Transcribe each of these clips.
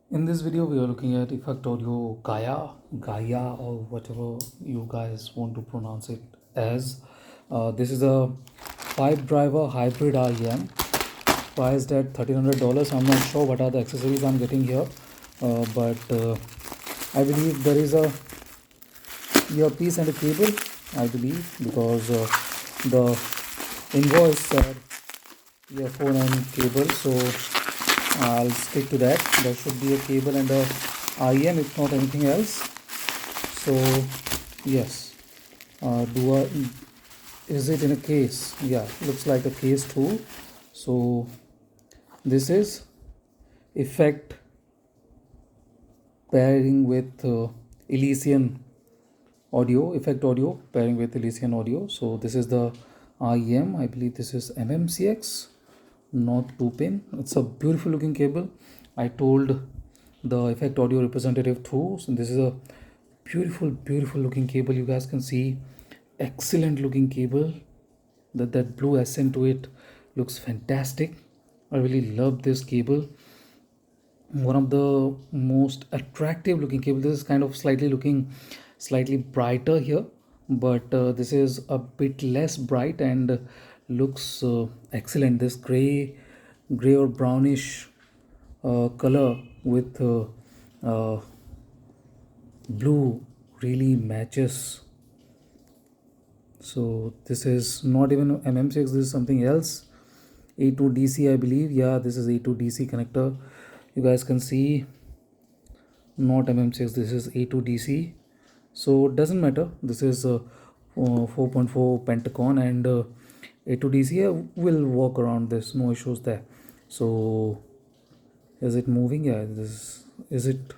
In this video, we are looking at effect audio Gaia, or whatever you guys want to pronounce it as. This is a 5-driver hybrid REM priced at $1,300. I'm not sure what are the accessories I'm getting here, but I believe there is a earpiece and a cable. I believe because the invoice said earphone and cable, so I'll stick to that. There should be a cable and a IM, if not anything else. So yes, do I, is it in a case? Yeah, looks like a case too. So this is effect pairing with Elysian audio, effect audio pairing with Elysian audio. So this is the IEM. I believe this is MMCX, not 2-pin. It's a beautiful looking cable. I told the effect audio representative too. So this is a beautiful looking cable. You guys can see, excellent looking cable. That blue accent to it looks fantastic. I really love this cable. One of the most attractive looking cable. This is kind of slightly brighter here, but this is a bit less bright and looks excellent. This gray or brownish color with blue really matches. So this is not even MM6, this is something else. A2 DC, I believe. Yeah, this is A2 DC connector. You guys can see, not MM6, this is A2 DC. So it doesn't matter. This is 4.4 Pentagon, and A2 DC will work around this, no issues there. So is it moving? Yeah, this is it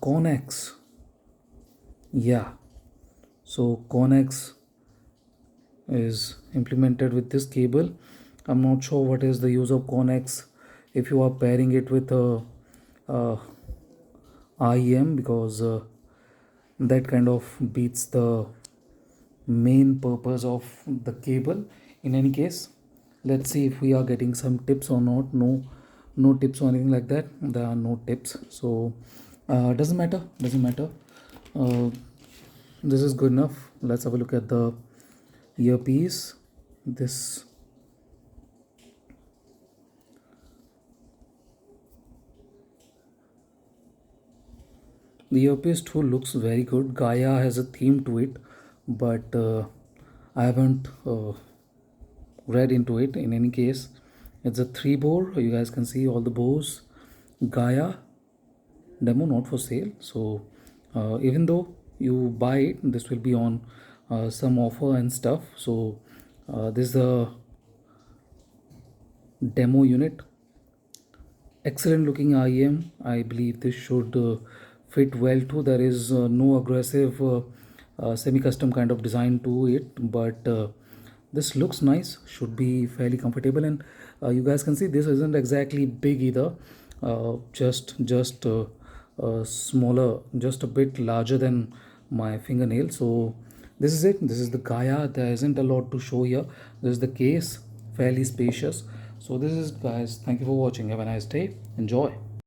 Connex? Yeah, so Connex is implemented with this cable. I'm not sure what is the use of Connex if you are pairing it with a IEM, because that kind of beats the main purpose of the cable. In any case, let's see if we are getting some tips or not. No tips or anything like that. There are no tips, so doesn't matter. uh, this is good enough. Let's have a look at the earpiece. This The earpiece too looks very good. Gaia has a theme to it, but I haven't read into it. In any case, it's a 3-bore. You guys can see all the bores. Gaia demo, not for sale. So even though you buy it, this will be on some offer and stuff. So this is the demo unit. Excellent looking IEM. I believe this should fit well too. There is no aggressive semi-custom kind of design to it, but this looks nice. Should be fairly comfortable, and you guys can see this isn't exactly big either. Just smaller, just a bit larger than my fingernail. So this is it. This is the Gaia. There isn't a lot to show here. This is the case, fairly spacious. So this is, guys, thank you for watching. Have a nice day. Enjoy.